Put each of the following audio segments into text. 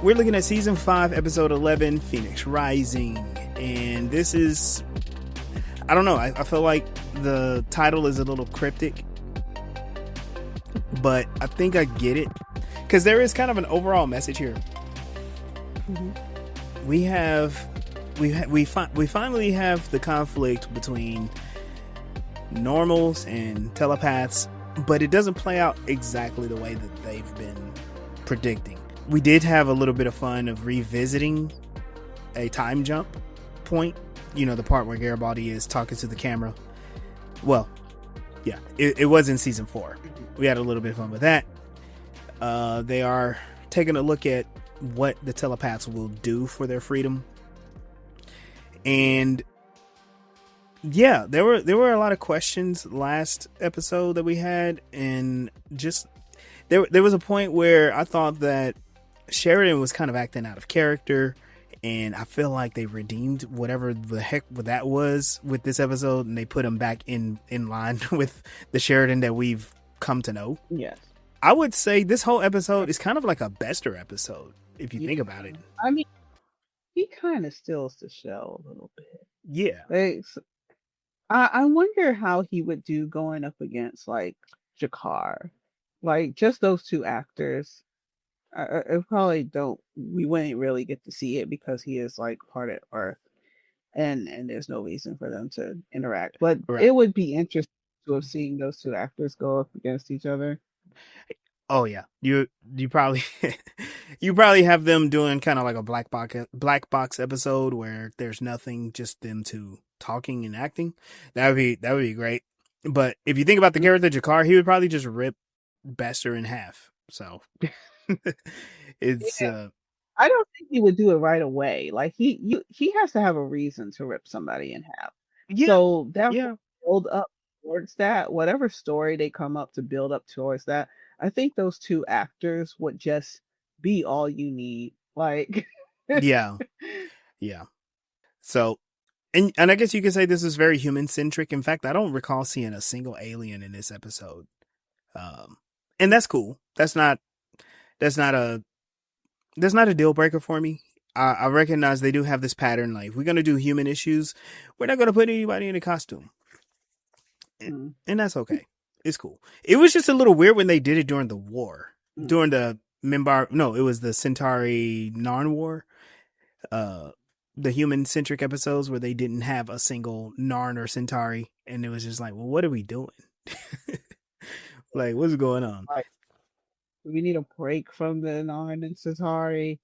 We're looking at season 5, episode 11, Phoenix Rising. And this is, I don't know, I feel like the title is a little cryptic, but I think I get it. Because there is kind of an overall message here. Mm-hmm. We finally have the conflict between normals and telepaths, but it doesn't play out exactly the way that they've been predicting. We did have a little bit of fun of revisiting a time jump point, you know, the part where Garibaldi is talking to the camera. Well, yeah, it was in season 4. We had a little bit of fun with that. They are taking a look at what the telepaths will do for their freedom. And yeah, there were a lot of questions last episode that we had, and just there was a point where I thought that Sheridan was kind of acting out of character, and I feel like they redeemed whatever the heck that was with this episode, and they put him back in line with the Sheridan that we've come to know. Yes. I would say this whole episode is kind of like a Bester episode, if you think about it. I mean, he kind of steals the show a little bit. Yeah. I wonder how he would do going up against, like, Jakar. Like, just those two actors. I probably we wouldn't really get to see it because he is, like, part of Earth. And there's no reason for them to interact. But It would be interesting to have seen those two actors go up against each other. Oh yeah, you probably you probably have them doing kind of like a black box episode where there's nothing, just them two talking and acting. That would be great. But if you think about the character Jakar, he would probably just rip Bester in half. So it's I don't think he would do it right away. Like he has to have a reason to rip somebody in half. Yeah. So that will build up towards that. Whatever story they come up to build up towards that, I think those two actors would just be all you need. Like yeah. So and I guess you could say this is very human centric. In fact, I don't recall seeing a single alien in this episode. And that's cool. That's not a deal breaker for me. I recognize they do have this pattern. Like, if we're going to do human issues, we're not going to put anybody in a costume. And that's okay. It's cool. It was just a little weird when they did it during the war. During the it was the Centauri Narn War. The human-centric episodes where they didn't have a single Narn or Centauri. And it was just like, well, what are we doing? Like, what's going on? We need a break from the Narn and Centauri.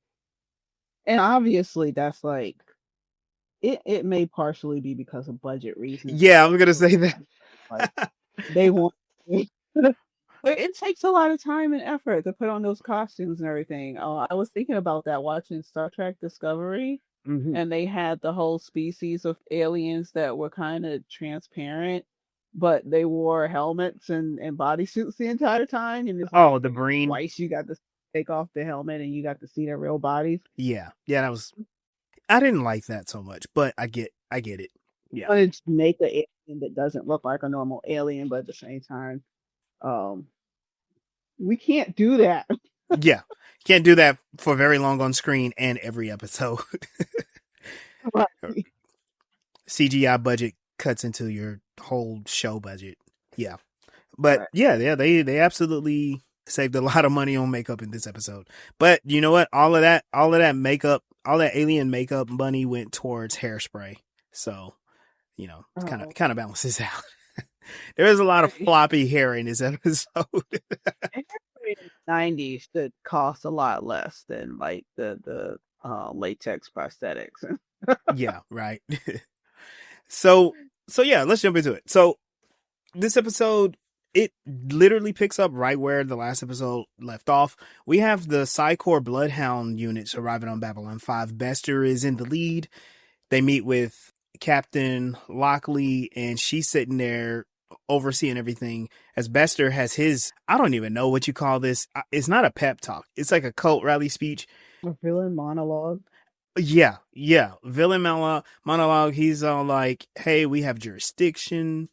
And obviously, that's like, it may partially be because of budget reasons. Yeah, I was going to say that. Like, they want... But it takes a lot of time and effort to put on those costumes and everything. I was thinking about that watching Star Trek Discovery, and they had the whole species of aliens that were kind of transparent, but they wore helmets and bodysuits the entire time. And the brink. Twice you got to take off the helmet and you got to see their real bodies. Yeah, that was... I didn't like that so much, but I get it. Yeah. I wanted to make an alien that doesn't look like a normal alien, but at the same time, we can't do that. Yeah, can't do that for very long on screen and every episode. Right. CGI budget cuts into your whole show budget. Yeah, but right. They absolutely saved a lot of money on makeup in this episode. But you know what? All of that makeup, all that alien makeup money went towards hairspray. So, you know, kind of balances out. There is a lot of floppy hair in this episode. In the 90s that cost a lot less than like the latex prosthetics. Yeah, right. So yeah, let's jump into it. So this episode, it literally picks up right where the last episode left off. We have the Psy-Corps Bloodhound units arriving on Babylon 5. Bester is in the lead. They meet with Captain Lochley, and she's sitting there overseeing everything as Bester has his, I don't even know what you call this. It's not a pep talk. It's like a cult rally speech. A villain monologue. Yeah. Villain monologue. He's all like, hey, we have jurisdiction.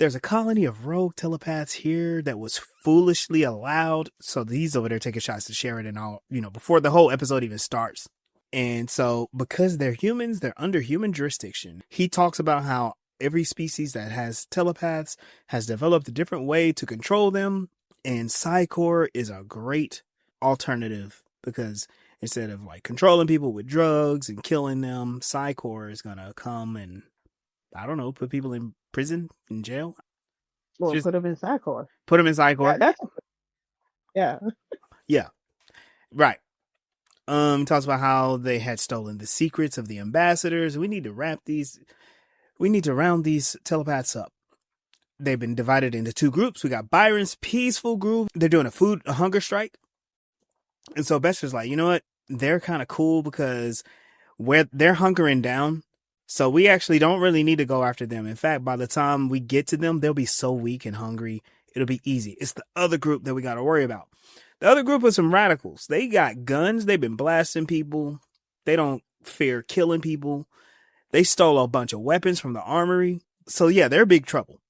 there's a colony of rogue telepaths here that was foolishly allowed. So he's over there taking shots to Sheridan all, before the whole episode even starts. And so because they're humans, they're under human jurisdiction. He talks about how every species that has telepaths has developed a different way to control them. And Psychor is a great alternative because instead of like controlling people with drugs and killing them, Psychor is going to come and, I don't know, put people in prison, in jail. Well, Just put them in Psychor. put them in Psychor. Yeah. Yeah. Right. Talks about how they had stolen the secrets of the ambassadors. We need to round these telepaths up. They've been divided into two groups. We got Byron's peaceful group. They're doing a hunger strike. And so Bester's like, you know what? They're kind of cool because they're hunkering down. So we actually don't really need to go after them. In fact, by the time we get to them, they'll be so weak and hungry. It'll be easy. It's the other group that we got to worry about. The other group are some radicals. They got guns. They've been blasting people. They don't fear killing people. They stole a bunch of weapons from the armory. So yeah, they're big trouble.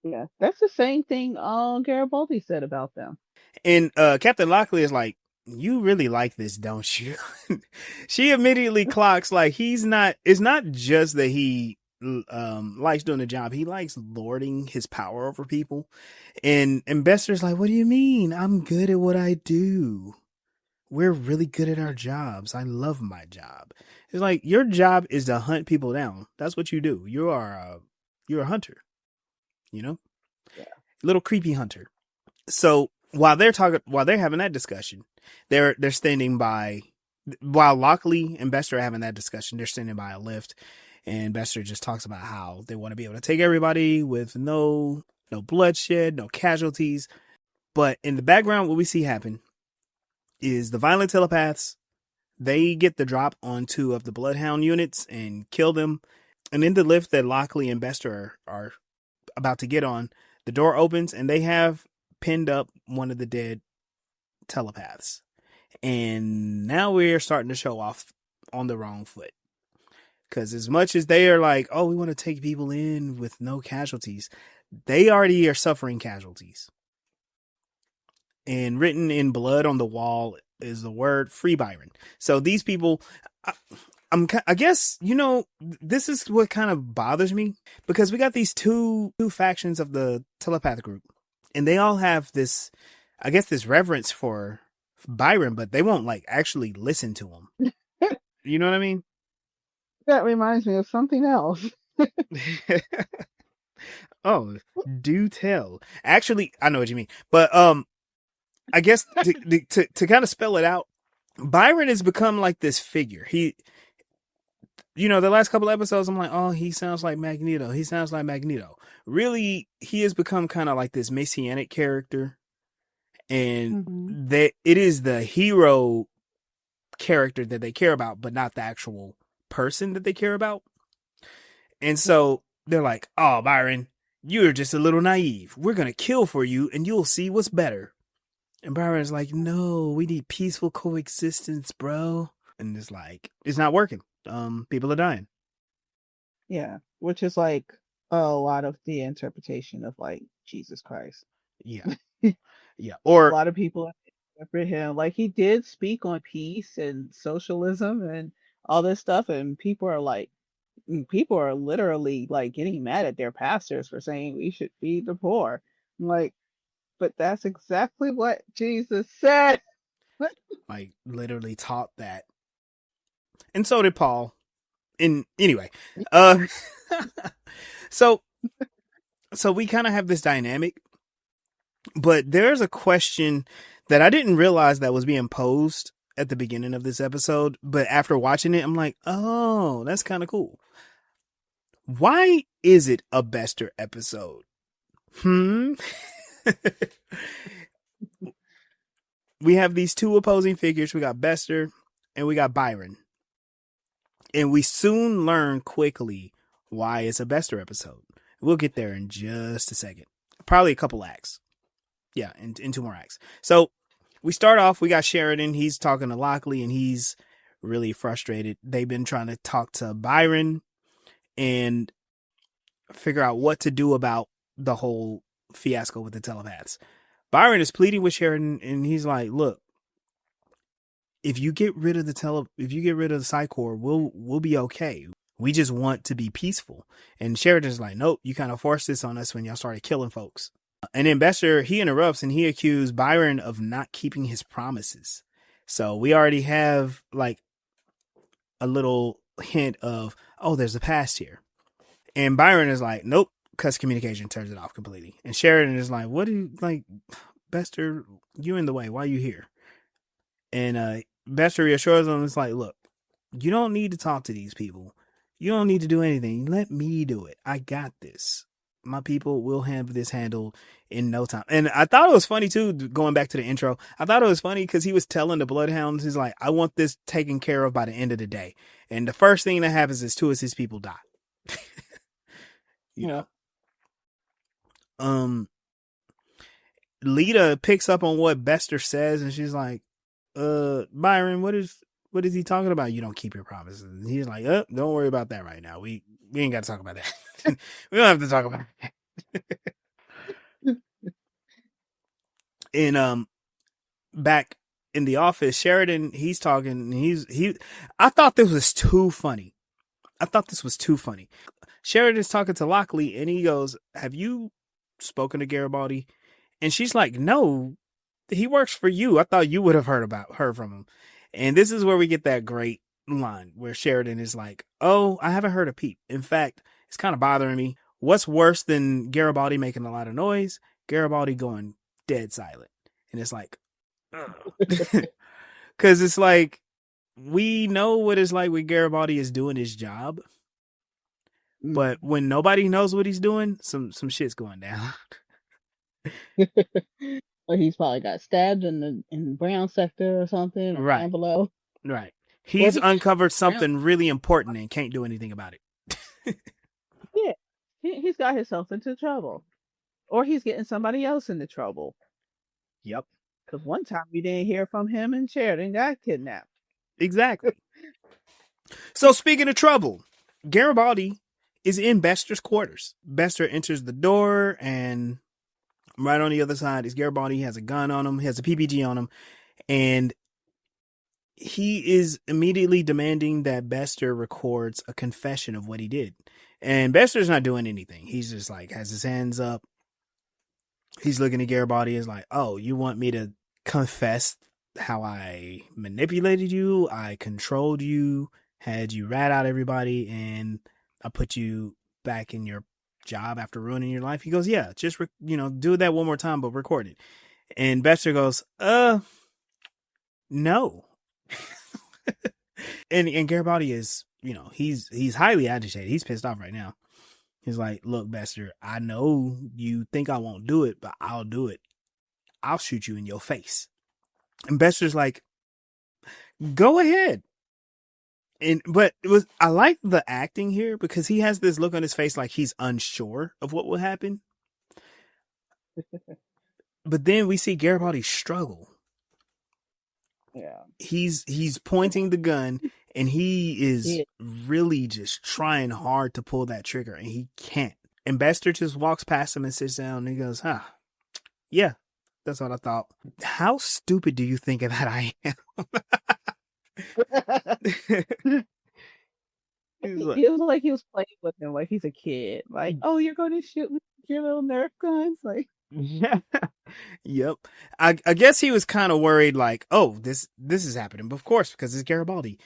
Yeah, that's the same thing Garibaldi said about them. And Captain Lochley is like, you really like this, don't you? She immediately clocks like it's not just that he likes doing the job. He likes lording his power over people. And Bester's like, what do you mean? I'm good at what I do. We're really good at our jobs. I love my job. It's like, your job is to hunt people down. That's what you do. You're a hunter, Yeah. Little creepy hunter. So while they're having that discussion, they're standing by, while Lochley and Bester are having that discussion, they're standing by a lift. And Bester just talks about how they want to be able to take everybody with no bloodshed, no casualties. But in the background, what we see happen is the violent telepaths, they get the drop on two of the Bloodhound units and kill them. And in the lift that Lochley and Bester are about to get on, the door opens and they have pinned up one of the dead telepaths. And now we're starting to show off on the wrong foot. Because as much as they are like, oh, we want to take people in with no casualties, they already are suffering casualties. And written in blood on the wall is the word Free Byron. So these people, I guess, this is what kind of bothers me. Because we got these two factions of the telepath group. And they all have this, I guess, this reverence for Byron, but they won't like actually listen to him. You know what I mean? That reminds me of something else. Oh, do tell. Actually, I know what you mean. But I guess to kind of spell it out, Byron has become like this figure. He, the last couple episodes, I'm like, oh, he sounds like Magneto. He sounds like Magneto. Really, he has become kind of like this messianic character. And it is the hero character that they care about, but not the actual person that they care about. And so they're like, oh, Byron, you're just a little naive. We're going to kill for you and you'll see what's better. And Byron's like, no, we need peaceful coexistence, bro. And it's like, it's not working. People are dying. Yeah, which is like a lot of the interpretation of like Jesus Christ. Yeah. Yeah. Or a lot of people interpret him like he did speak on peace and socialism and all this stuff, and people are literally like getting mad at their pastors for saying we should feed the poor. I'm like, but that's exactly what Jesus said. Like literally taught that. And so did Paul. And anyway, so we kind of have this dynamic, but there's a question that I didn't realize that was being posed at the beginning of this episode, but after watching it, I'm like, oh, that's kind of cool. Why is it a Bester episode? We have these two opposing figures. We got Bester and we got Byron. And we soon learn quickly why it's a Bester episode. We'll get there in just a second. Probably a couple acts. Yeah, in 2 more acts. So we start off, we got Sheridan. He's talking to Lochley and he's really frustrated. They've been trying to talk to Byron. And figure out what to do about the whole fiasco with the telepaths. Byron is pleading with Sheridan, and he's like, "Look, if you get rid of if you get rid of the Psi Corps, we'll be okay. We just want to be peaceful." And Sheridan's like, "Nope, you kind of forced this on us when y'all started killing folks." And then Bester, he interrupts and he accused Byron of not keeping his promises. So we already have like a little hint of, oh, there's a past here. And Byron is like, nope, cuts communication, turns it off completely. And Sheridan is like, what do you, like, Bester, you in the way. Why are you here? And Bester reassures him, it's like, look, you don't need to talk to these people. You don't need to do anything. Let me do it. I got this. My people will have this handled in no time. And I thought it was funny too, going back to the intro. I thought it was funny because he was telling the Bloodhounds, he's like, I want this taken care of by the end of the day. And the first thing that happens is two of his people die. Yeah. Lita picks up on what Bester says and she's like, Byron, what is he talking about? You don't keep your promises. And he's like, don't worry about that right now. We ain't got to talk about that. We don't have to talk about it. And back in the office, Sheridan, he's talking. I thought this was too funny. Sheridan's talking to Lochley, and he goes, "Have you spoken to Garibaldi?" And she's like, "No, he works for you. I thought you would have heard from him." And this is where we get that great line where Sheridan is like, "Oh, I haven't heard a peep. In fact, it's kind of bothering me. What's worse than Garibaldi making a lot of noise? Garibaldi going dead silent." And it's like, because it's like, we know what it's like when Garibaldi is doing his job. But when nobody knows what he's doing, some shit's going down. Or he's probably got stabbed in the brown sector or something, or right down below. Right. He's uncovered something really important and can't do anything about it. Yeah, he's got himself into trouble, or he's getting somebody else into trouble. Yep. Because one time we didn't hear from him, and Sheridan got kidnapped. Exactly. So speaking of trouble, Garibaldi is in Bester's quarters. Bester enters the door, and right on the other side is Garibaldi. He has a gun on him. He has a PPG on him. And he is immediately demanding that Bester records a confession of what he did. And Bester's not doing anything. He's just like, has his hands up. He's looking at Garibaldi as like, oh, you want me to confess how I manipulated you? I controlled you, had you rat out everybody, and I put you back in your job after ruining your life? He goes, yeah, just, do that one more time, but record it. And Bester goes, no. and Garibaldi is, he's highly agitated. He's pissed off right now. He's like, look, Bester, I know you think I won't do it, but I'll do it. I'll shoot you in your face. And Bester's like, go ahead. But I like the acting here because he has this look on his face like he's unsure of what will happen. But then we see Garibaldi struggle. Yeah. He's pointing the gun and he is really just trying hard to pull that trigger and he can't. And Bester just walks past him and sits down and he goes, yeah, that's what I thought. How stupid do you think that I am? It was like he was playing with him like he's a kid. Like, oh, you're going to shoot with your little Nerf guns? Like, yeah. Yep. I guess he was kind of worried, like, oh, this is happening. But of course, because it's Garibaldi.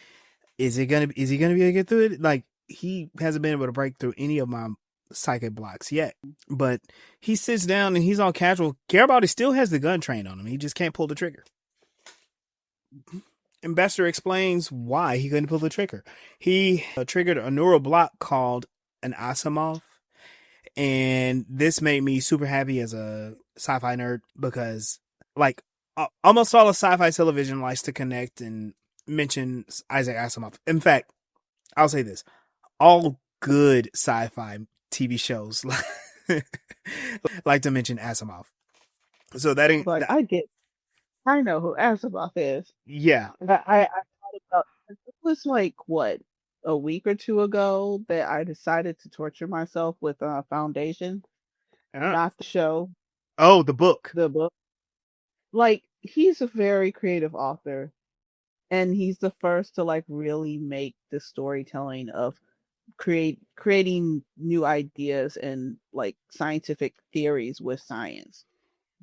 Is he gonna be able to get through it? Like, he hasn't been able to break through any of my psychic blocks yet. But he sits down and he's all casual. Garibaldi still has the gun trained on him. He just can't pull the trigger. And Bester explains why he couldn't pull the trigger. He triggered a neural block called an Asimov. And this made me super happy as a sci-fi nerd because, like, almost all of sci-fi television likes to connect and mention Isaac Asimov. In fact, I'll say this. All good sci-fi TV shows like to mention Asimov. So that ain't... Like, I know who Asimov is. Yeah. I thought about it was like, what, a week or two ago that I decided to torture myself with Foundation, Uh, not the show, oh, the book. the book. Like he's a very creative author, and he's the first to like really make the storytelling of creating new ideas and like scientific theories with science.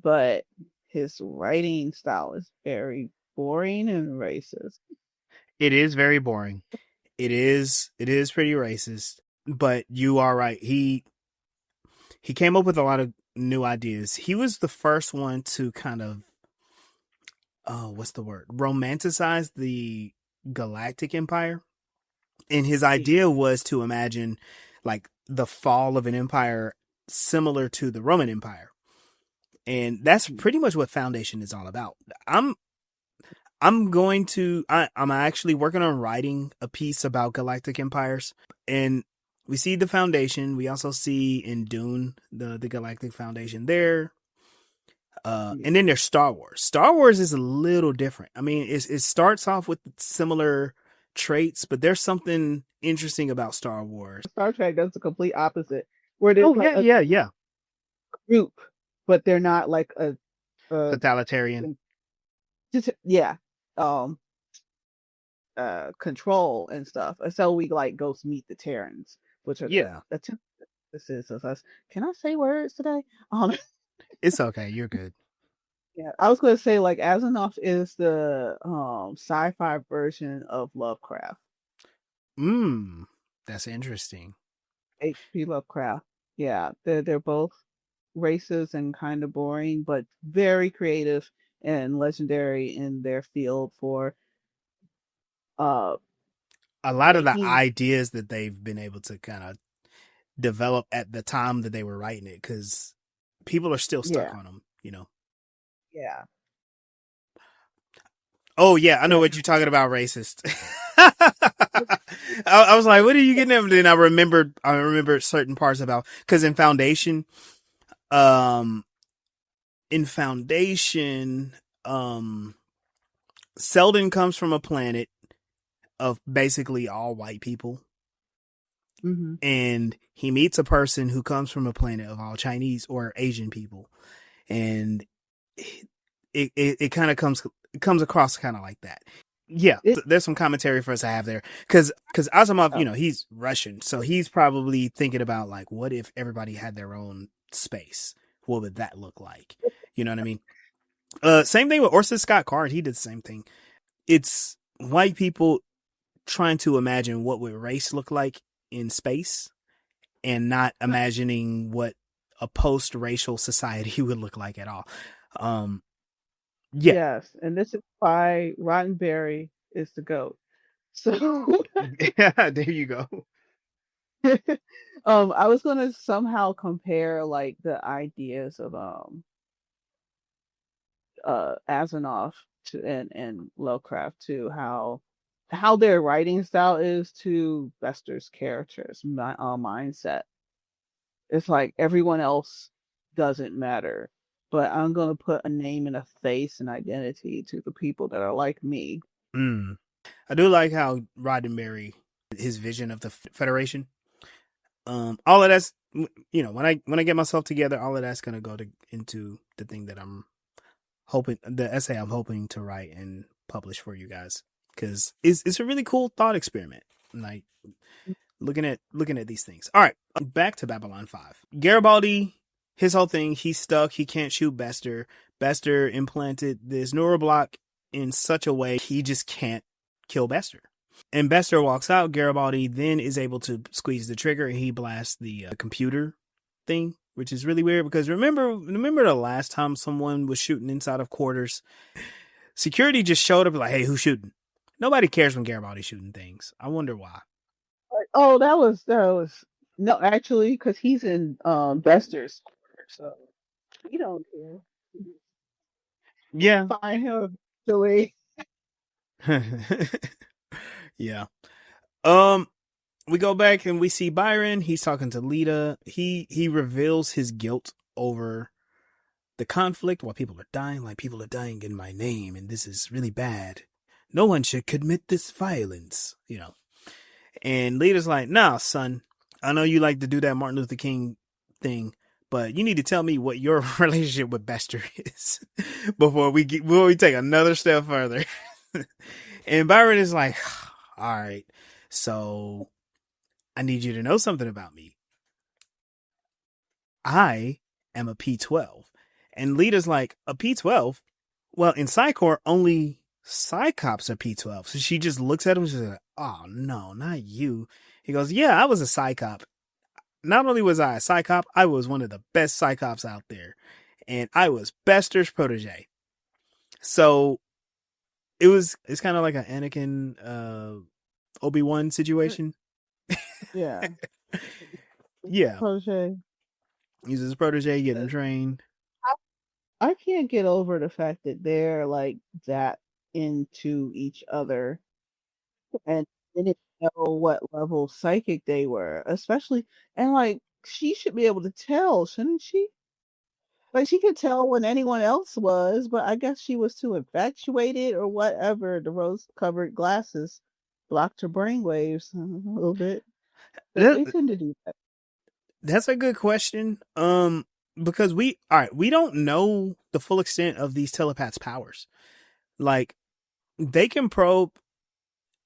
But his writing style is very boring and racist. It is very boring. It is pretty racist, but you are right. He came up with a lot of new ideas. He was the first one to kind of what's the word? Romanticize the Galactic Empire. And his idea was to imagine like the fall of an empire similar to the Roman Empire. And that's pretty much what Foundation is all about. I'm actually working on writing a piece about galactic empires, and we see the Foundation. We also see in Dune the Galactic Foundation there. And then there's Star Wars. Star Wars is a little different. I mean, it starts off with similar traits, but there's something interesting about Star Wars. Star Trek does the complete opposite, where there's Oh like yeah, a yeah, yeah. group, but they're not like a Totalitarian. yeah, um, control and stuff. And so we like go meet the Terrans, which are Yeah, the antithesis of us. Can I say words today? Um, it's okay. You're good. yeah, I was gonna say like Asimov is the sci-fi version of Lovecraft. That's interesting. H.P. Lovecraft. Yeah, they're both racist and kind of boring, but very creative and legendary in their field for uh A lot of the making ideas that they've been able to kind of develop at the time that they were writing it, because people are still stuck yeah, on them. yeah. Oh yeah, I know That what you're talking about, racist. I was like, what are you getting at? Then I remembered certain parts about, because um, in Foundation, um, Selden comes from a planet of basically all white people, hmm and he meets a person who comes from a planet of all Chinese or Asian people, and it kind of comes across kind of like that. Yeah, it there's some commentary for us to have there, because Asimov, oh, he's Russian, so he's probably thinking about like, what if everybody had their own space? What would that look like? You know what I mean? Same thing with Orson Scott Card. He did the same thing. It's white people trying to imagine what would race look like in space, and not imagining what a post-racial society would look like at all. Um, yeah, yes, and this is why Roddenberry is the goat. So there you go. I was gonna somehow compare like the ideas of Asimov to and Lovecraft to how their writing style is to Bester's characters mindset. It's like everyone else doesn't matter, but I'm gonna put a name and a face and identity to the people that are like me. Mm. I do like how Roddenberry, his vision of the Federation. All of that's, when I get myself together, all of that's gonna go into the thing that I'm hoping, the essay I'm hoping to write and publish for you guys, because it's a really cool thought experiment. Like looking at these things. All right, back to Babylon 5. Garibaldi, his whole thing, he's stuck. He can't shoot Bester. Bester implanted this neuroblock in such a way he just can't kill Bester. And Bester walks out. Garibaldi then is able to squeeze the trigger, and he blasts the computer thing, which is really weird, because remember the last time someone was shooting inside of quarters? Security just showed up like, hey, who's shooting? Nobody cares when Garibaldi's shooting things. I wonder why. Like, oh, that was no, actually, because he's in Bester's corner, so we don't care. Yeah. Find him eventually. Yeah. Um, we go back and we see Byron. He's talking to Lita. He reveals his guilt over the conflict while people are dying. Like, people are dying in my name, and this is really bad. No one should commit this violence. And Lita's like, nah, son, I know you like to do that Martin Luther King thing, but you need to tell me what your relationship with Bester is before we take another step further. And Byron is like, all right, so I need you to know something about me. I am a P12. And Lita's like, a P12? Well, in Psychor, only Psychops are P12. So she just looks at him and she's like, oh, no, not you. He goes, yeah, I was a Psychop. Not only was I a Psychop, I was one of the best Psychops out there. And I was Bester's protege. So it's kind of like an Anakin Obi-Wan situation. Yeah. Yeah. Protege. He's his protege getting trained. I can't get over the fact that they're like that into each other and didn't know what level psychic they were, especially and like she should be able to tell, shouldn't she? Like she could tell when anyone else was, but I guess she was too infatuated or whatever. The rose-covered glasses blocked her brainwaves a little bit. They tend to do that. That's a good question. Because we don't know the full extent of these telepaths' powers. Like they can probe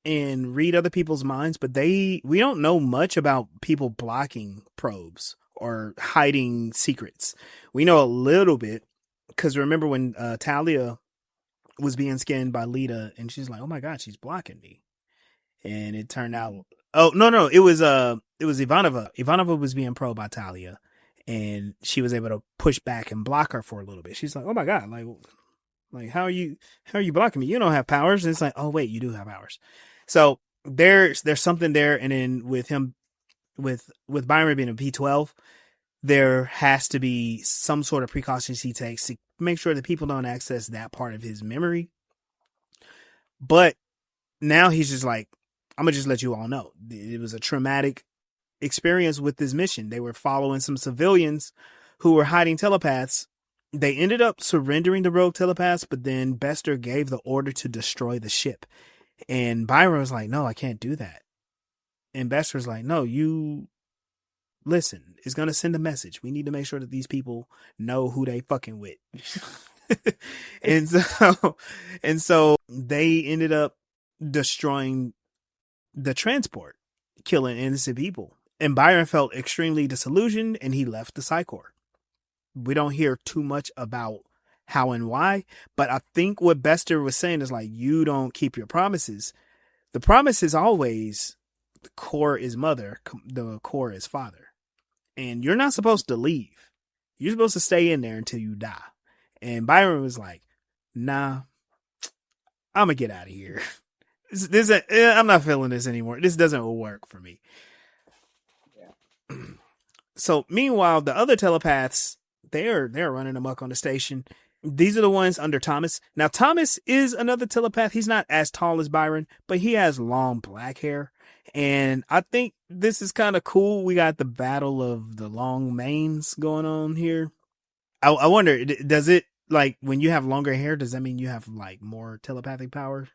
and read other people's minds, but we don't know much about people blocking probes or hiding secrets. We know a little bit because remember when Talia was being scanned by Lita and she's like, "Oh my god, she's blocking me," and it turned out, oh no, it was Ivanova. Ivanova was being probed by Talia, and she was able to push back and block her for a little bit. She's like, "Oh my god, like how are you blocking me? You don't have powers." And it's like, "Oh wait, you do have powers." So there's something there, and then with him, with Byron being a P12, there has to be some sort of precautions he takes to make sure that people don't access that part of his memory. But now he's just like, I'm gonna just let you all know it was a traumatic experience with this mission. They were following some civilians who were hiding telepaths. They ended up surrendering the rogue telepaths, but then Bester gave the order to destroy the ship. And Byron was like, no, I can't do that. And Bester's like, no, you listen, it's going to send a message. We need to make sure that these people know who they fucking with. and so they ended up destroying the transport, killing innocent people. And Byron felt extremely disillusioned and he left the Psychor. We don't hear too much about how and why, but I think what Bester was saying is like, you don't keep your promises. The promise is always the core is mother, the core is father. And you're not supposed to leave. You're supposed to stay in there until you die. And Byron was like, nah, I'm going to get out of here. I'm not feeling this anymore. This doesn't work for me. Yeah. So meanwhile, the other telepaths, they're running amok on the station. These are the ones under Thomas. Now, Thomas is another telepath. He's not as tall as Byron, but he has long black hair. And I think this is kind of cool. We got the battle of the long manes going on here. I wonder, does it, like, when you have longer hair, does that mean you have, like, more telepathic power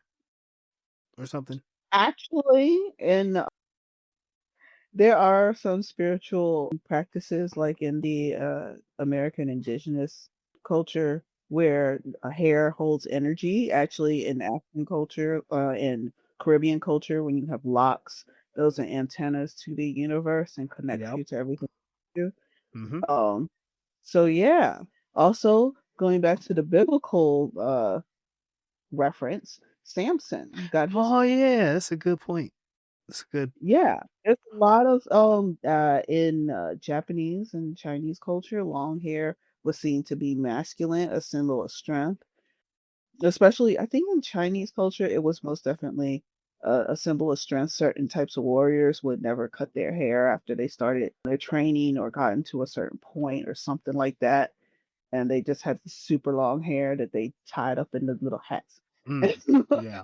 or something? Actually, there are some spiritual practices, like in the American indigenous culture, where hair holds energy. Actually, in African culture, in Caribbean culture, when you have locks, those are antennas to the universe and connect you to everything. Mm-hmm. So yeah. Also, going back to the biblical reference, Samson got his. Oh yeah, that's a good point. That's good. Yeah, there's a lot of in Japanese and Chinese culture, long hair was seen to be masculine, a symbol of strength. Especially, I think in Chinese culture, it was most definitely a symbol of strength. Certain types of warriors would never cut their hair after they started their training or gotten to a certain point or something like that, and they just had this super long hair that they tied up in the little hats. Yeah.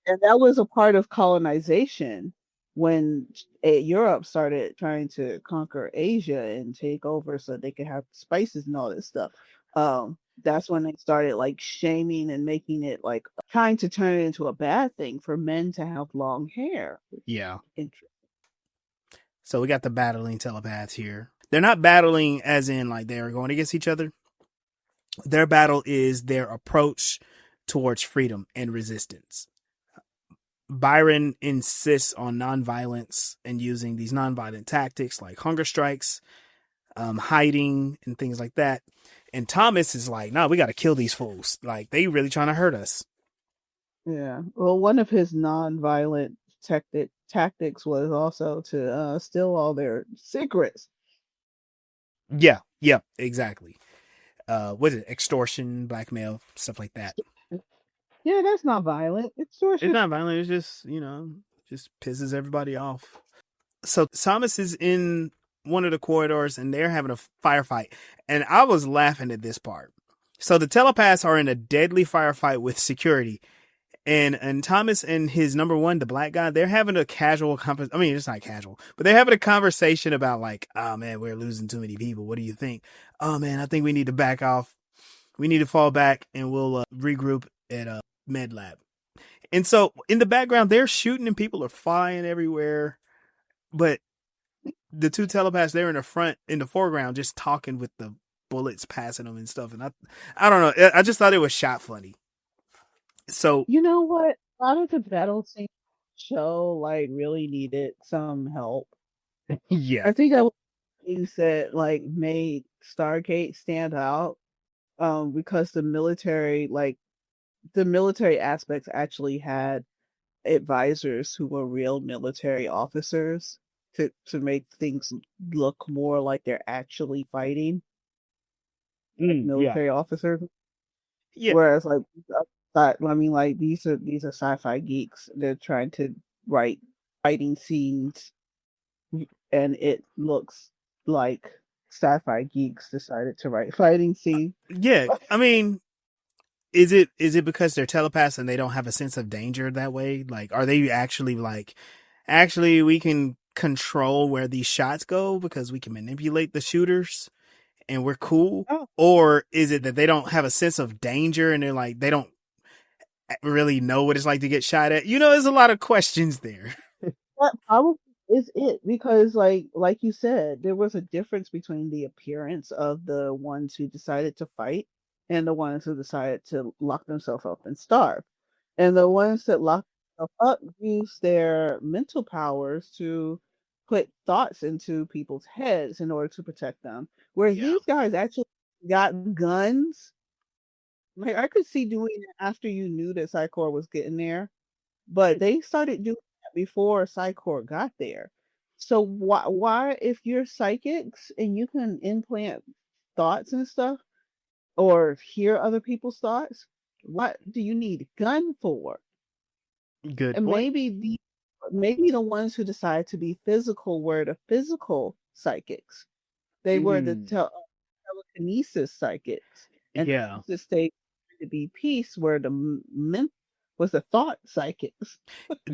And that was a part of colonization when Europe started trying to conquer Asia and take over so they could have spices and all this stuff. that's when they started like shaming and making it like trying to turn it into a bad thing for men to have long hair. Yeah. Interesting. So we got the battling telepaths here. They're not battling as in like they're going against each other. Their battle is their approach towards freedom and resistance. Byron insists on nonviolence and using these nonviolent tactics like hunger strikes, hiding, and things like that. And Thomas is like, "No, we got to kill these fools. Like they really trying to hurt us." Yeah. Well, one of his non-violent tactics was also to steal all their secrets. Yeah, yeah, exactly. What is it? Extortion, blackmail, stuff like that. Yeah, that's not violent. It's Extortion. not violent. It's just just pisses everybody off. So Thomas is in one of the corridors and they're having a firefight. And I was laughing at this part. So the telepaths are in a deadly firefight with security. And Thomas and his number one, the black guy, they're having a casual conversation. I mean, it's not casual, but they're having a conversation about like, oh man, we're losing too many people. What do you think? Oh man, I think we need to back off. We need to fall back and we'll regroup at a med lab. And so in the background, they're shooting and people are flying everywhere. But the two telepaths, they're in the front, in the foreground, just talking with the bullets passing them and stuff. And I don't know. I just thought it was shot funny. So You know what? A lot of the battle scene show like really needed some help. yeah, I think that was things that like made Stargate stand out. Because the military aspects actually had advisors who were real military officers to make things look more like they're actually fighting, like yeah, military officers. yeah, Whereas like I mean like these are sci-fi geeks. They're trying to write fighting scenes and it looks like sci-fi geeks decided to write fighting scenes. yeah. I mean, is it because they're telepaths and they don't have a sense of danger that way? Like, are they actually like, actually, we can control where these shots go because we can manipulate the shooters and we're cool? Oh, Or is it that they don't have a sense of danger and they're like, they don't really know what it's like to get shot at? There's a lot of questions there. that probably is it because like you said, there was a difference between the appearance of the ones who decided to fight and the ones who decided to lock themselves up and starve. And the ones that locked themselves up use their mental powers to put thoughts into people's heads in order to protect them. Whereas Yeah. these guys actually got guns. Like I could see doing it after you knew that Psychor was getting there, but they started doing that before Psychor got there. So why if you're psychics and you can implant thoughts and stuff or hear other people's thoughts, what do you need a gun for? Good And point. maybe the ones who decided to be physical were the physical psychics. They were the Mm, telekinesis psychics, and yeah. the state to be peace where the was the thought psychics.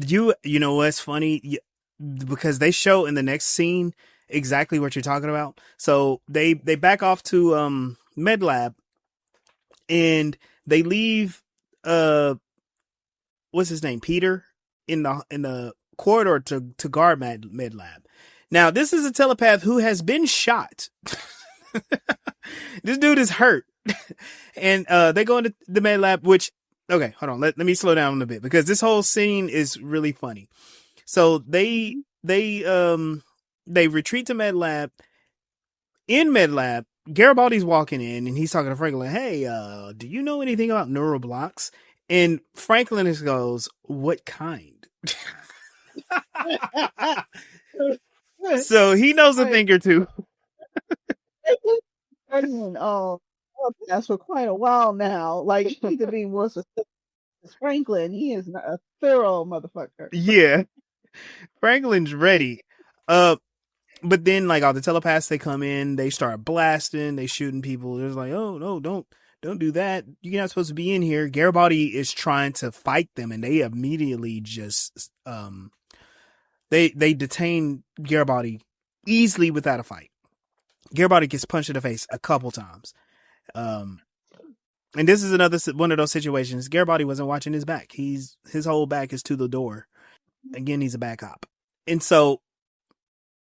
You know what's funny? Because they show in the next scene exactly what you're talking about. So they back off to med lab and they leave what's his name, Peter, in the corridor to guard med lab. Now this is a telepath who has been shot. This dude is hurt. And they go into the med lab, which okay, hold on, let me slow down a bit because this whole scene is really funny. So they retreat to med lab. In med lab, Garibaldi's walking in and he's talking to Franklin. Hey, do you know anything about neural blocks? And Franklin just goes, "What kind?" So he knows a Right. thing or two. Oh, that's for quite a while now. Like you need to be more specific. Franklin, he is not a thorough motherfucker. Yeah, Franklin's ready. Uh, but then like all the telepaths, they come in, they start blasting, they shooting people. There's like, oh no, don't do that. You're not supposed to be in here. Garibaldi is trying to fight them, and they immediately just they detain Garibaldi easily without a fight. Garibaldi gets punched in the face a couple times. Um, And this is another one of those situations. Garibaldi wasn't watching his back. His whole back is to the door. Again, he's a back op. And so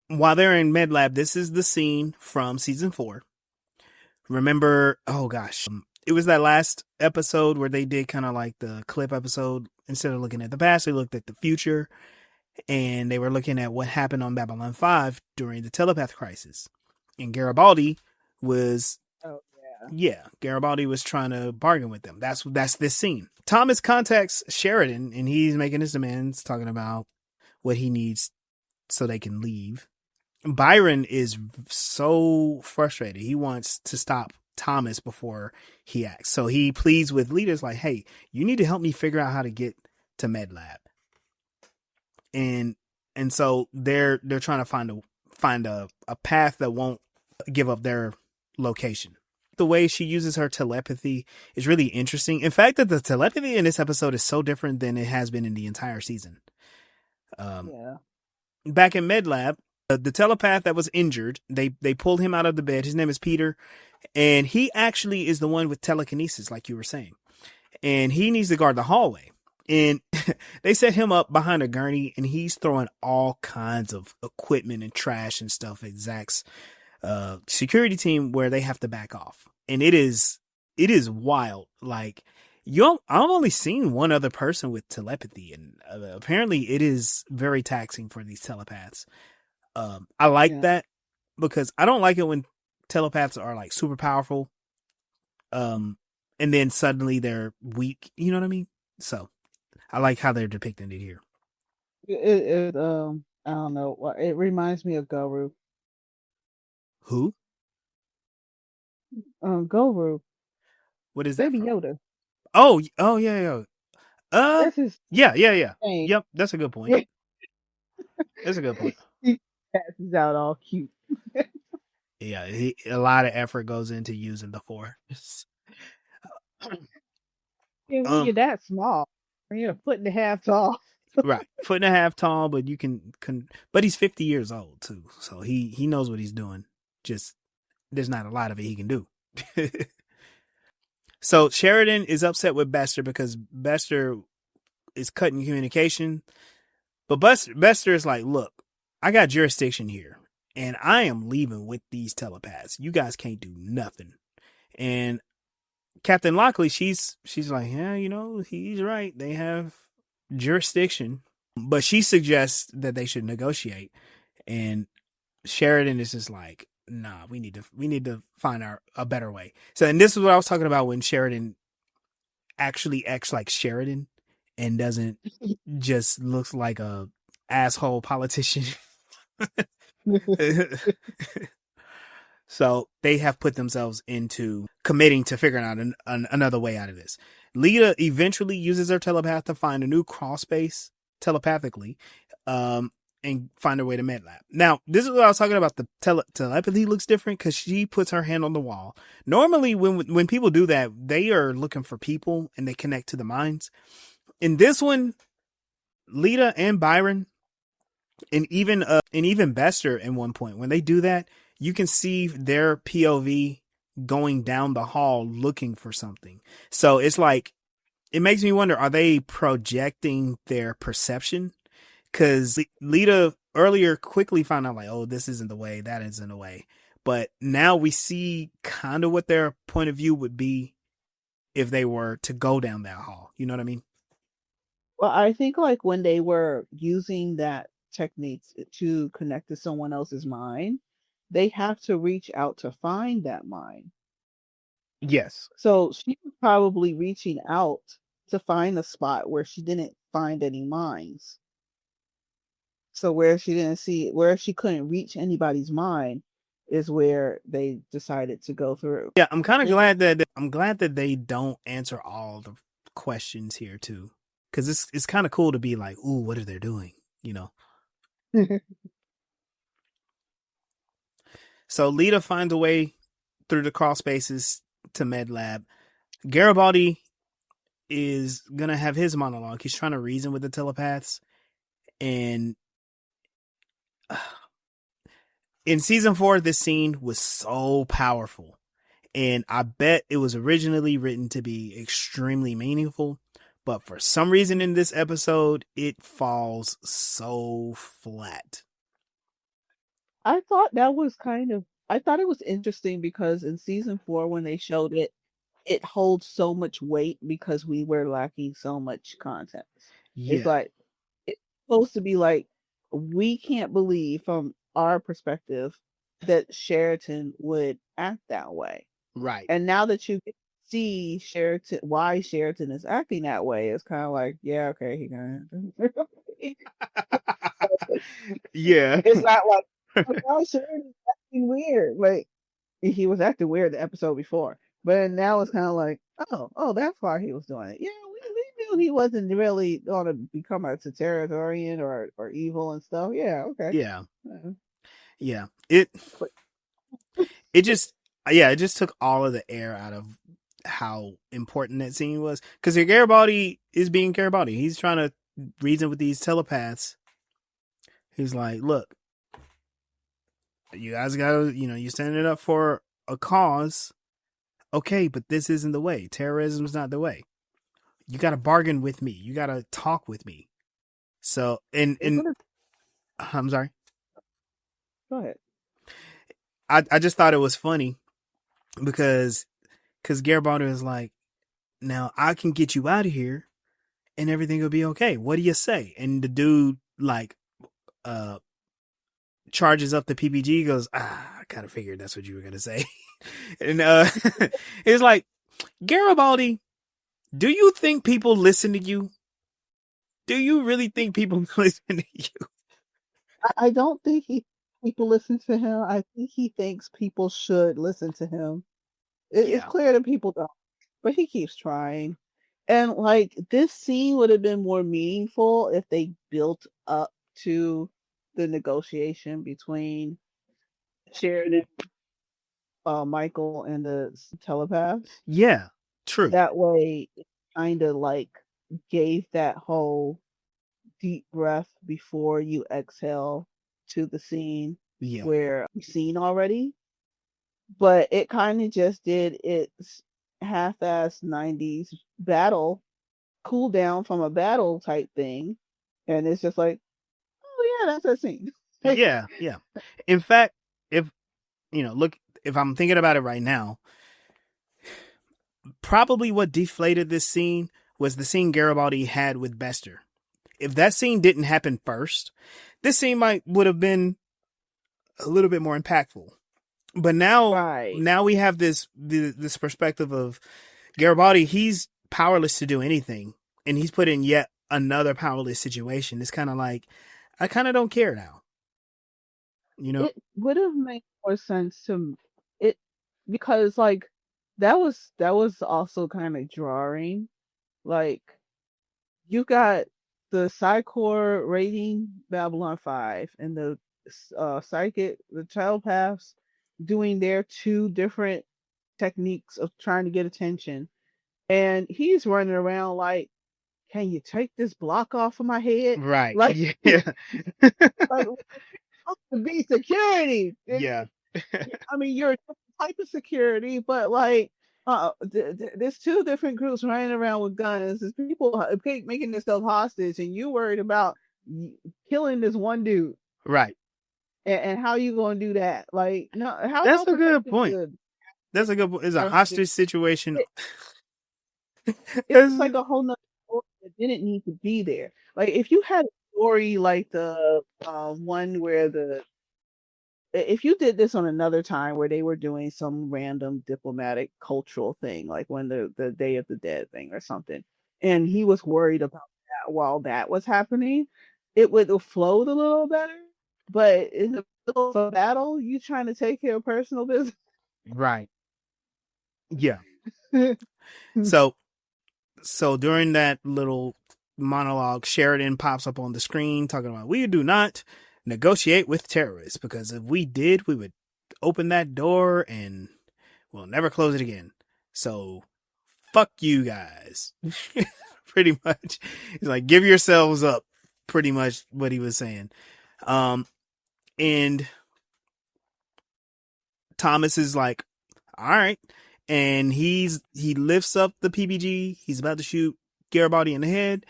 while they're in med lab, this is the scene from season 4. Remember, oh gosh, it was that last episode where they did kind of like the clip episode. Instead of looking at the past, they looked at the future, and they were looking at what happened on Babylon 5 during the telepath crisis. And Garibaldi was, Oh Garibaldi was trying to bargain with them. That's this scene. Thomas contacts Sheridan, and he's making his demands, talking about what he needs so they can leave. Byron is so frustrated. He wants to stop Thomas before he acts. So he pleads with leaders like, hey, you need to help me figure out how to get to MedLab. And so they're trying to find a path that won't give up their location. The way she uses her telepathy is really interesting. In fact, that the telepathy in this episode is so different than it has been in the entire season. yeah. Back in MedLab, the telepath that was injured, they pulled him out of the bed. His name is Peter, and he actually is the one with telekinesis, like you were saying. And he needs to guard the hallway. And they set him up behind a gurney, and he's throwing all kinds of equipment and trash and stuff at Zach's security team, where they have to back off. And it is wild. Like, I've only seen one other person with telepathy, and apparently it is very taxing for these telepaths. I like that, because I don't like it when telepaths are like super powerful, and then suddenly they're weak. You know what I mean? So I like how they're depicting it here. I don't know. It reminds me of Guru. Who? Guru, What is that Baby from? Yoda. Oh, yeah. That's his Yeah. name. Yep, that's a good point. That's a good point. He passes out all cute. Yeah, a lot of effort goes into using the Force. Yeah, when you're that small, when you're a foot and a half tall. Right, 1.5 feet tall, but you can but he's 50 years old too, so he knows what he's doing. Just there's not a lot of it he can do. So Sheridan is upset with Bester because Bester is cutting communication. But Bester is like, look, I got jurisdiction here, and I am leaving with these telepaths. You guys can't do nothing. And Captain Lochley, she's like, yeah, he's right. They have jurisdiction. But she suggests that they should negotiate. And Sheridan is just like, nah, we need to find a better way. So, and this is what I was talking about when Sheridan actually acts like Sheridan and doesn't just looks like a asshole politician. So they have put themselves into committing to figuring out another way out of this. Lita eventually uses her telepath to find a new crawl space telepathically, and find her way to MedLab. Now, this is what I was talking about. The telepathy looks different because she puts her hand on the wall. Normally, when people do that, they are looking for people and they connect to the minds. In this one, Lita and Byron, and even Bester at one point, when they do that, you can see their POV going down the hall looking for something. So it's like, it makes me wonder, are they projecting their perception? Because Lita earlier quickly found out like, oh, this isn't the way, that isn't the way. But now we see kind of what their point of view would be if they were to go down that hall. You know what I mean? Well, I think like when they were using that technique to connect to someone else's mind, they have to reach out to find that mind. Yes. So she was probably reaching out to find a spot where she didn't find any minds. So where she couldn't reach anybody's mind is where they decided to go through. Yeah, I'm kind of glad that they don't answer all the questions here too, because it's kind of cool to be like, ooh, what are they doing? So Lita finds a way through the crawl spaces to MedLab. Garibaldi is gonna have his monologue. He's trying to reason with the telepaths, and in season 4, this scene was so powerful. And I bet it was originally written to be extremely meaningful, but for some reason in this episode, it falls so flat. I thought that was I thought it was interesting because in season 4 when they showed it, it holds so much weight because we were lacking so much content. It's Yeah, like it's supposed to be like we can't believe from our perspective that Sheraton would act that way. right. And now that you see Sheraton, why Sheraton is acting that way, it's kind of like, yeah, okay, he gonna. Yeah. It's not like, oh gosh, Sheridan's acting weird. Like he was acting weird the episode before, but now it's kind of like, oh, that's why he was doing it. Yeah, we knew he wasn't really going to become a totalitarian or evil and stuff. Yeah, okay. Yeah. Uh, Yeah. It just it just took all of the air out of how important that scene was. Because Garibaldi is being Garibaldi. He's trying to reason with these telepaths. He's like, look, you guys gotta, you're standing up for a cause. Okay, but this isn't the way. Terrorism's not the way. You gotta bargain with me. You gotta talk with me. So, it would have. I'm sorry. Go ahead. I just thought it was funny because Garibaldi is like, now I can get you out of here and everything will be okay. What do you say? And the dude like charges up the PPG, goes, I kind of figured that's what you were gonna say. And it's like, Garibaldi, do you think people listen to you? Do you really think people listen to you? I don't think people listen to him. I think he thinks people should listen to him. It's Yeah. clear that people don't, but he keeps trying. And like this scene would have been more meaningful if they built up to the negotiation between Sheridan, Michael, and the telepaths. Yeah. True. That way, it kind of like gave that whole deep breath before you exhale to the scene Yeah. where you've seen already. But it kind of just did its half-ass 90s battle cool down from a battle type thing. And it's just like, oh yeah, that's that scene. Yeah. Yeah. In fact, if look, if I'm thinking about it right now, probably what deflated this scene was the scene Garibaldi had with Bester. If that scene didn't happen first, this scene would have been a little bit more impactful. But now Right. we have this perspective of Garibaldi. He's powerless to do anything, and he's put in yet another powerless situation. It's kind of like, I kind of don't care now. It would have made more sense to it because like that was also kind of jarring. Like you got the Psychor raiding Babylon 5 and the the telepaths doing their two different techniques of trying to get attention. And he's running around like, can you take this block off of my head? Right. Like, Yeah. like to be security. Yeah. I mean, you're a different type of security, but like, there's two different groups running around with guns. There's people making themselves hostage, and you worried about killing this one dude. Right. And how you gonna do that? Like, no, That's how a good protective point. That's a good point. It's a hostage situation. It's like a whole nother story that didn't need to be there. Like, if you had a story like the one where if you did this on another time where they were doing some random diplomatic cultural thing, like when the Day of the Dead thing or something, and he was worried about that while that was happening, it would have flowed a little better. But in the middle of a battle, you trying to take care of personal business. Right. Yeah. So during that little monologue, Sheridan pops up on the screen talking about, we do not negotiate with terrorists, because if we did, we would open that door and we'll never close it again. So fuck you guys. Pretty much. He's like, give yourselves up. Pretty much what he was saying. And Thomas is like, all right. And he lifts up the PPG. He's about to shoot Garibaldi in the head.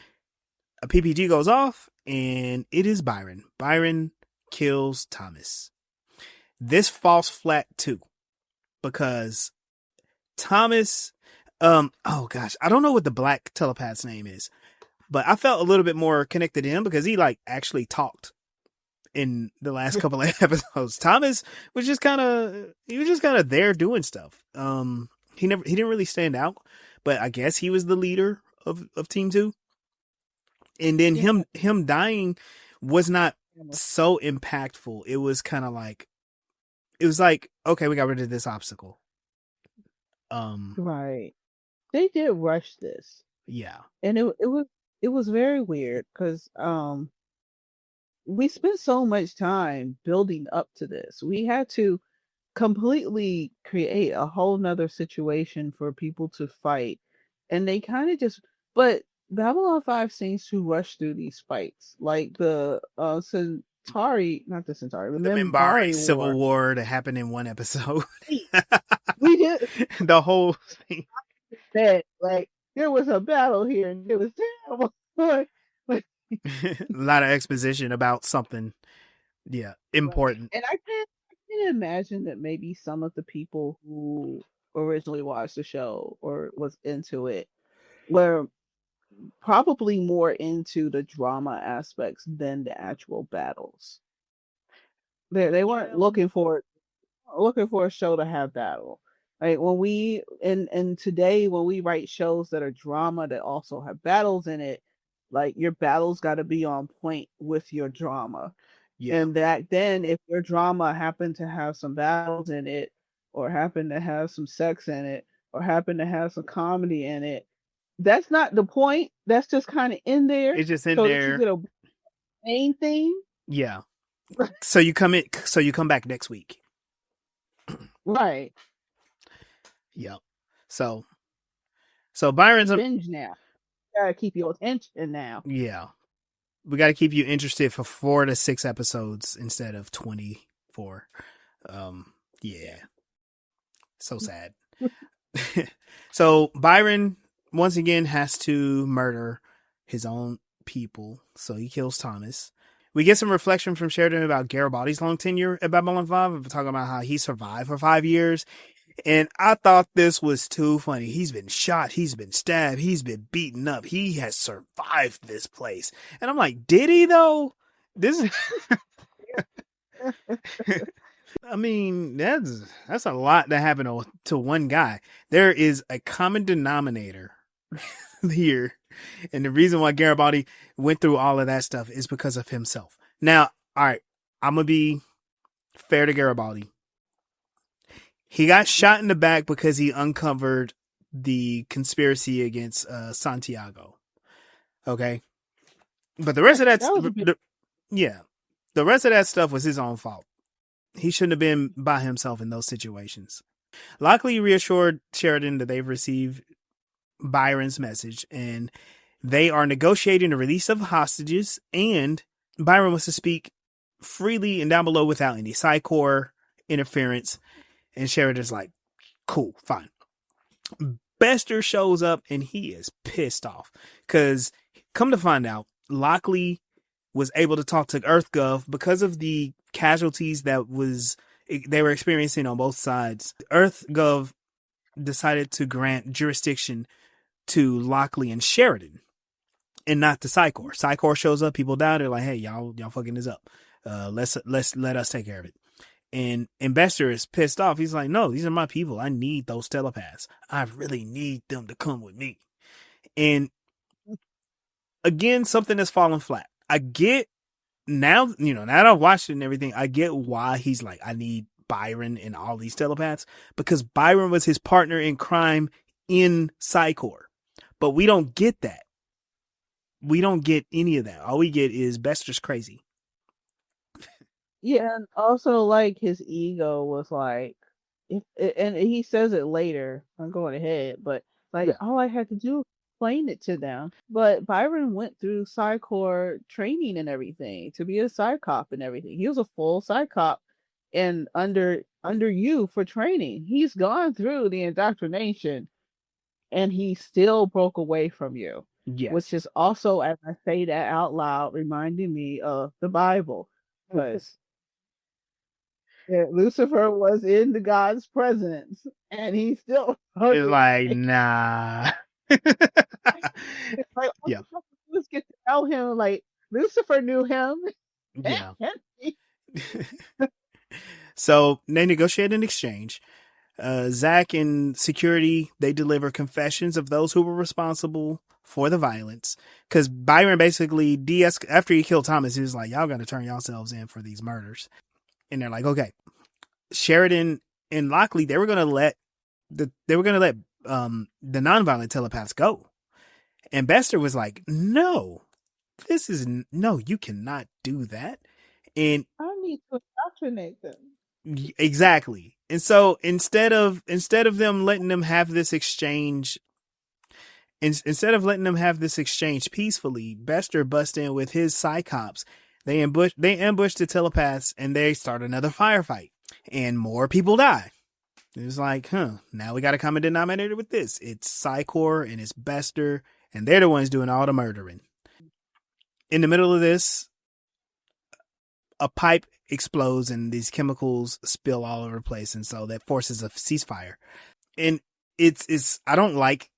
A PPG goes off, and it is Byron. Byron kills Thomas. This falls flat too, because Thomas, oh gosh, I don't know what the black telepath's name is, but I felt a little bit more connected to him because he like actually talked in the last couple of episodes. Thomas was just kind of there doing stuff. He didn't really stand out, but I guess he was the leader of Team 2. And then him dying was not so impactful. It was kind of like, it was like, okay, we got rid of this obstacle. Right. They did rush this. Yeah. And it was very weird because we spent so much time building up to this. We had to completely create a whole nother situation for people to fight. And they kind of just, but Babylon 5 seems to rush through these fights. Like the Centauri, not the Centauri, the Minbari Minbari Civil War. War that happened in one episode. We did The whole thing. that. Like, there was a battle here and it was terrible. Like, A lot of exposition about something. Yeah, important. and I can imagine that maybe some of the people who originally watched the show or was into it were probably more into the drama aspects than the actual battles. They weren't looking for a show to have battle. Like when we and today when we write shows that are drama that also have battles in it, like your battles got to be on point with your drama. Yeah. And back then, if your drama happened to have some battles in it, or happened to have some sex in it, or happened to have some comedy in it, that's not the point. That's just kind of in there. It's just in so there. that you get a main thing. Yeah. So you come back next week. Right. Yep. So Byron's binge now. You gotta keep your attention now. Yeah. We got to keep you interested for 4 to 6 episodes instead of 24. Yeah. So sad. So Byron once again has to murder his own people. So he kills Thomas. We get some reflection from Sheridan about Garibaldi's long tenure at Babylon 5. We're talking about how he survived for 5 years. And I thought this was too funny. He's been shot. He's been stabbed. He's been beaten up. He has survived this place. And I'm like, did he though? This is, I mean, that's a lot that happened to one guy. There is a common denominator here. And the reason why Garibaldi went through all of that stuff is because of himself. Now, all right, I'm going to be fair to Garibaldi. He got shot in the back because he uncovered the conspiracy against Santiago. Okay. But the rest of that, the rest of that stuff was his own fault. He shouldn't have been by himself in those situations. Lochley reassured Sheridan that they've received Byron's message and they are negotiating the release of hostages, and Byron wants to speak freely and down below without any Psychor interference. And Sheridan's like, cool, fine. Bester shows up and he is pissed off because come to find out, Lochley was able to talk to EarthGov because of the casualties that they were experiencing on both sides. EarthGov decided to grant jurisdiction to Lochley and Sheridan and not to Psychor. Psychor shows up, people die, they're like, hey, y'all fucking this up. Let us take care of it. And Bester is pissed off. He's like, no, these are my people. I need those telepaths. I really need them to come with me. And again, something that's fallen flat. I get now that I've watched it and everything, I get why he's like, I need Byron and all these telepaths, because Byron was his partner in crime in Psychor. But we don't get that. We don't get any of that. All we get is Bester's crazy. Yeah, and also like his ego was like, and he says it later. I'm going ahead, but like all I had to do was explain it to them. But Byron went through Psychor training and everything to be a Psychop and everything. He was a full Psychop, and under under you for training. He's gone through the indoctrination and he still broke away from you, which Yes. is also, as I say that out loud, reminding me of the Bible. Because Lucifer was in the God's presence and he still broke It's like, away. nah. It's like all Yeah. you have to do is get to know him. Like Lucifer knew him. Yeah. So they negotiate an exchange. Zach and security, they deliver confessions of those who were responsible for the violence. Because Byron basically after he killed Thomas, he was like, y'all got to turn yourselves in for these murders. And they're like, okay. Sheridan and Lochley, they were going to let the nonviolent telepaths go. And Bester was like, no, no, you cannot do that. And I need to indoctrinate them. exactly. And so instead of them letting them have this exchange, instead of letting them have this exchange peacefully, Bester busts in with his psychops. They ambush the telepaths and they start another firefight. And more people die. It's like, now we got a common denominator with this. It's Psycor and it's Bester, and they're the ones doing all the murdering. In the middle of this, a pipe explodes and these chemicals spill all over the place, and so that forces a ceasefire. And I don't like,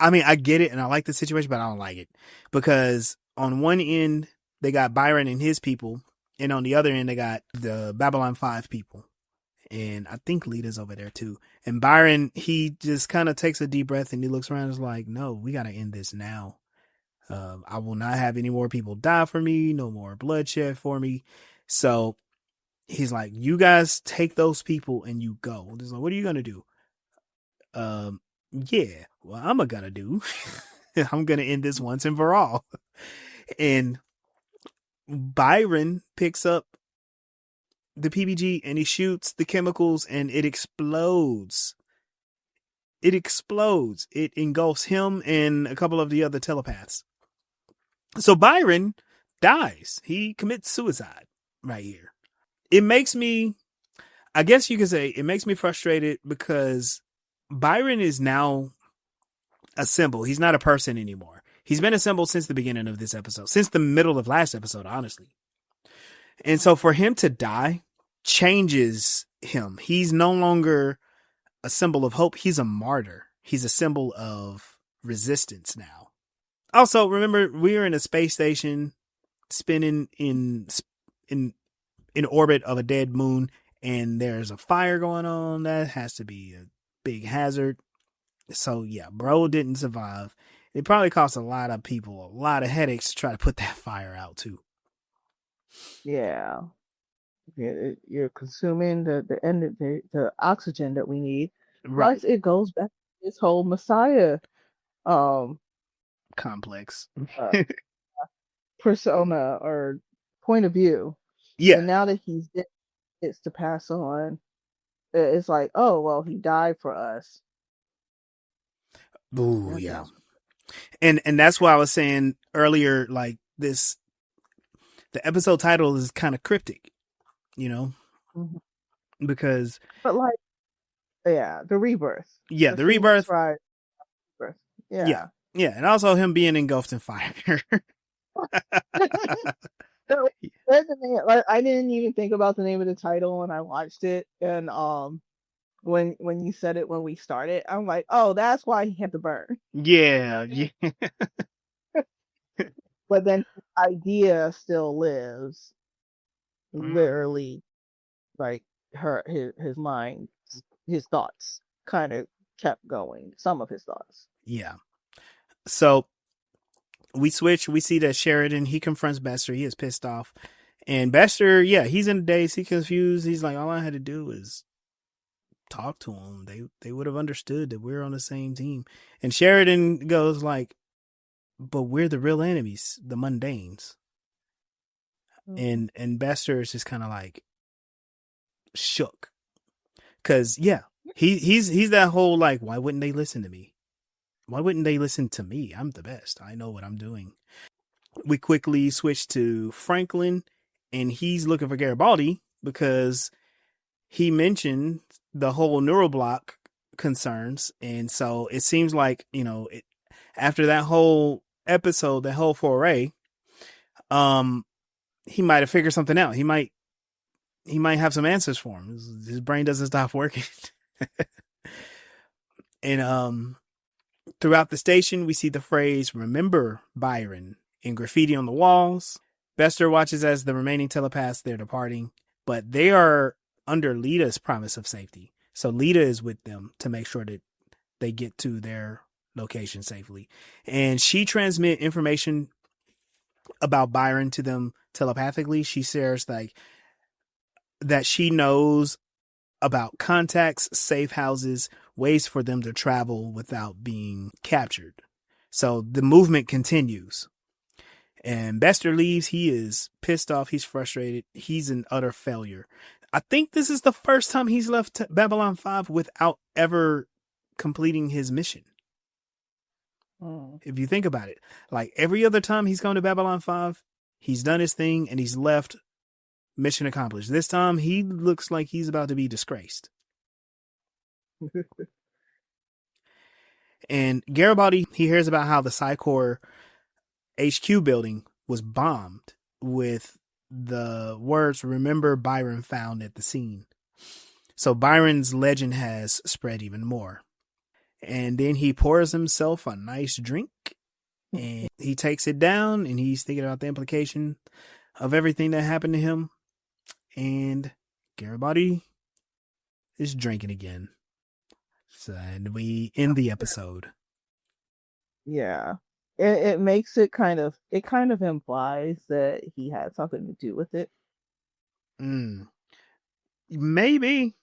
I mean, I get it and I like the situation, but I don't like it. Because on one end, they got Byron and his people, and on the other end, they got the Babylon 5 people. And I think Lita's over there too. And Byron, he just kind of takes a deep breath and he looks around and is like, no, we got to end this now. I will not have any more people die for me. No more bloodshed for me. So he's like, you guys take those people and you go. He's like, what are you going to do? Yeah, well, I'm going to do. I'm going to end this once and for all. And Byron picks up the PBG and he shoots the chemicals and it explodes. It explodes. It engulfs him and a couple of the other telepaths. So Byron dies. He commits suicide right here. It makes me, I guess you could say, it makes me frustrated because Byron is now a symbol. He's not a person anymore. He's been a symbol since the beginning of this episode, since the middle of last episode, honestly. And so for him to die changes him. He's no longer a symbol of hope. He's a martyr. He's a symbol of resistance now. Also, remember, we're in a space station spinning in orbit of a dead moon, and there's a fire going on. That has to be a big hazard. So yeah, bro didn't survive. It probably cost a lot of people a lot of headaches to try to put that fire out too. Yeah. You're consuming the oxygen that we need. Right. Plus, it goes back to this whole Messiah um Complex. uh, persona or point of view. Yeah. And now that he's dead, it's to pass on. It's like, oh well, he died for us. Ooh, yeah. And that's why I was saying earlier, like this, the episode title is kind of cryptic, you know, because But like, yeah, the rebirth. yeah, the rebirth. Right. Yeah. Yeah. And also him being engulfed in fire. Like, I didn't even think about the name of the title when I watched it, and when you said it when we started, I'm like, oh, that's why he had to burn. Yeah. But then the idea still lives, literally, like his mind, his thoughts kind of kept going. Some of his thoughts. Yeah. So we switch. We see that Sheridan, he confronts Bester. He is pissed off. And Bester, yeah, he's in a daze. He's confused. He's like, all I had to do is talk to him. They would have understood that we're on the same team. And Sheridan goes like, but we're the real enemies, the mundanes. And Bester is just kind of like shook. Cause yeah, he's that whole like, why wouldn't they listen to me? Why wouldn't they listen to me? I'm the best. I know what I'm doing. We quickly switch to Franklin, and he's looking for Garibaldi because he mentioned the whole neuroblock concerns, and so it seems like after that whole episode, that whole foray, um, he might have figured something out. He might have some answers for him. His brain doesn't stop working. And throughout the station, we see the phrase "Remember Byron" in graffiti on the walls. Bester watches as the remaining telepaths they're departing, but they are under Lita's promise of safety. So Lita is with them to make sure that they get to their location safely. And she transmits information about Byron to them telepathically. She shares like that she knows about contacts, safe houses, ways for them to travel without being captured. So the movement continues. And Bester leaves. He is pissed off. He's frustrated. He's an utter failure. I think this is the first time he's left Babylon 5 without ever completing his mission. If you think about it, like every other time he's gone to Babylon 5, he's done his thing and he's left, mission accomplished. This time he looks like he's about to be disgraced. And Garibaldi, he hears about how the Psychor HQ building was bombed with the words "Remember Byron" found at the scene. So Byron's legend has spread even more. And then he pours himself a nice drink and he takes it down and he's thinking about the implication of everything that happened to him. And Garibaldi is drinking again. So, and we end the episode. Yeah. It makes it kind of implies that he had something to do with it. Maybe.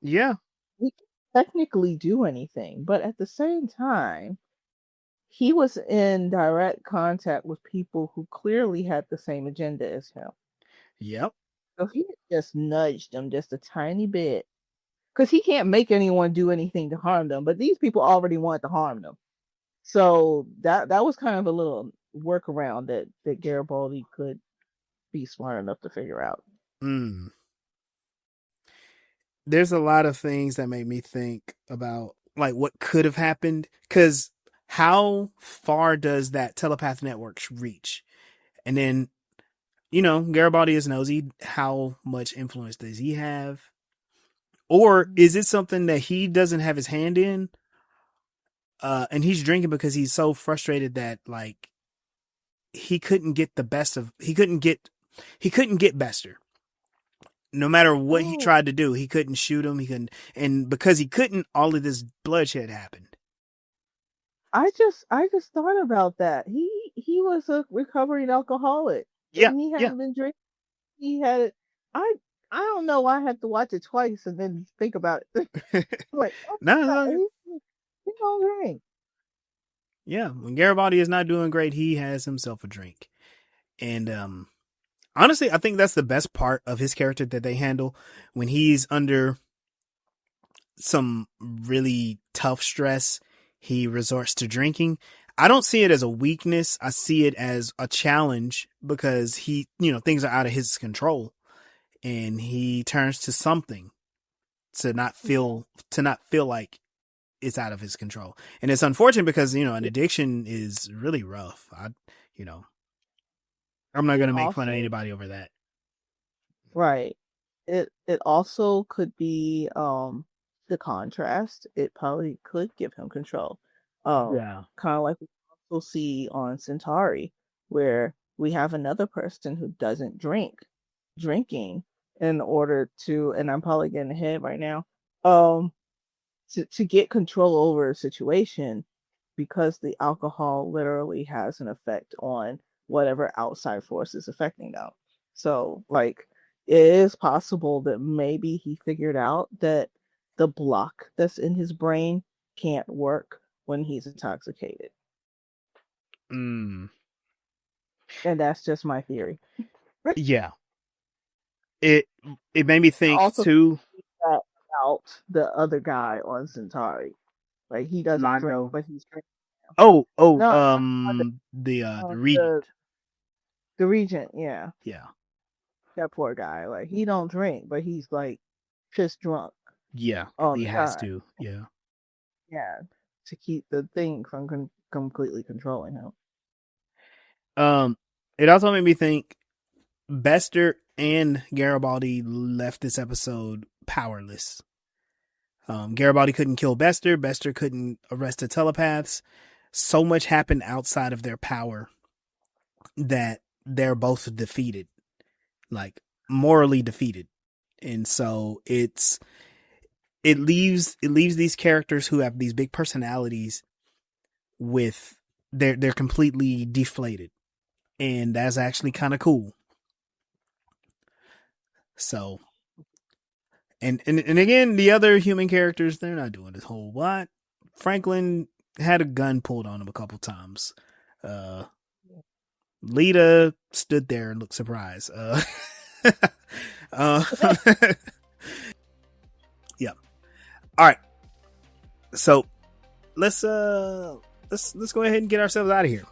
Yeah. He can't technically do anything, but at the same time, he was in direct contact with people who clearly had the same agenda as him. Yep. So he just nudged them just a tiny bit. Because he can't make anyone do anything to harm them, but these people already wanted to harm them. So that was kind of a little workaround that Garibaldi could be smart enough to figure out. There's a lot of things that make me think about like what could have happened, because how far does that telepath network reach? And then, Garibaldi is nosy. How much influence does he have? Or is it something that he doesn't have his hand in? And he's drinking because he's so frustrated that like he couldn't get Bester. No matter what he tried to do, he couldn't shoot him. He couldn't, and because he couldn't, all of this bloodshed happened. I just thought about that. He was a recovering alcoholic. Yeah, and he hadn't been drinking. He had it. I don't know. I had to watch it twice and then think about it. Like, no. He don't drink. Yeah, when Garibaldi is not doing great, he has himself a drink, and honestly, I think that's the best part of his character that they handle when he's under some really tough stress. He resorts to drinking. I don't see it as a weakness. I see it as a challenge because things are out of his control, and he turns to something to not feel like it's out of his control. And it's unfortunate because an addiction is really rough. I'm not going to make fun of anybody over that. Right. It also could be the contrast. It probably could give him control. Kind of like we also see on Centauri, where we have another person who doesn't drinking in order to, and I'm probably getting ahead right now, to get control over a situation, because the alcohol literally has an effect on whatever outside force is affecting them. So, like, it is possible that maybe he figured out that the block that's in his brain can't work when he's intoxicated. And that's just my theory. Yeah. It made me think too about the other guy on Centauri. Like, he doesn't drink, but he's drinking. No, the regent. The regent, yeah. Yeah. That poor guy. Like, he don't drink, but he's like piss drunk Yeah, all he the has time. to. Yeah. Yeah, to keep the thing from completely controlling him. It also made me think Bester and Garibaldi left this episode powerless. Garibaldi couldn't kill Bester. Bester couldn't arrest the telepaths. So much happened outside of their power that they're both defeated, like morally defeated. And so it leaves these characters who have these big personalities with they're completely deflated. And that's actually kind of cool. So and again, the other human characters, they're not doing this whole lot. Franklin had a gun pulled on him a couple times. Lita stood there and looked surprised. Uh, yeah. All right. So let's go ahead and get ourselves out of here.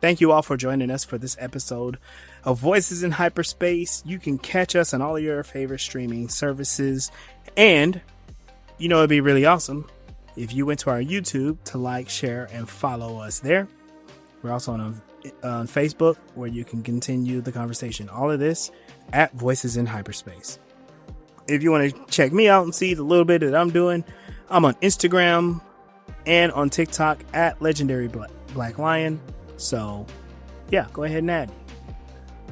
Thank you all for joining us for this episode of Voices in Hyperspace. You can catch us on all of your favorite streaming services. And, it'd be really awesome if you went to our YouTube to like, share, and follow us there. We're also on Facebook, where you can continue the conversation. All of this at Voices in Hyperspace. If you want to check me out and see the little bit that I'm doing, I'm on Instagram and on TikTok at Legendary Black Lion. So, yeah, go ahead and add me.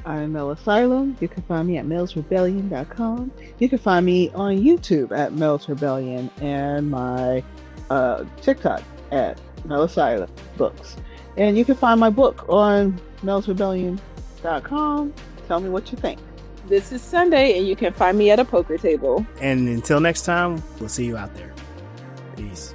I'm Mel Asylum. You can find me at melsrebellion.com. You can find me on YouTube at Mel's Rebellion and my TikTok at Mel Asylum Books. And you can find my book on melsrebellion.com. Tell me what you think. This is Sunday, and you can find me at a poker table. And until next time, we'll see you out there. Peace.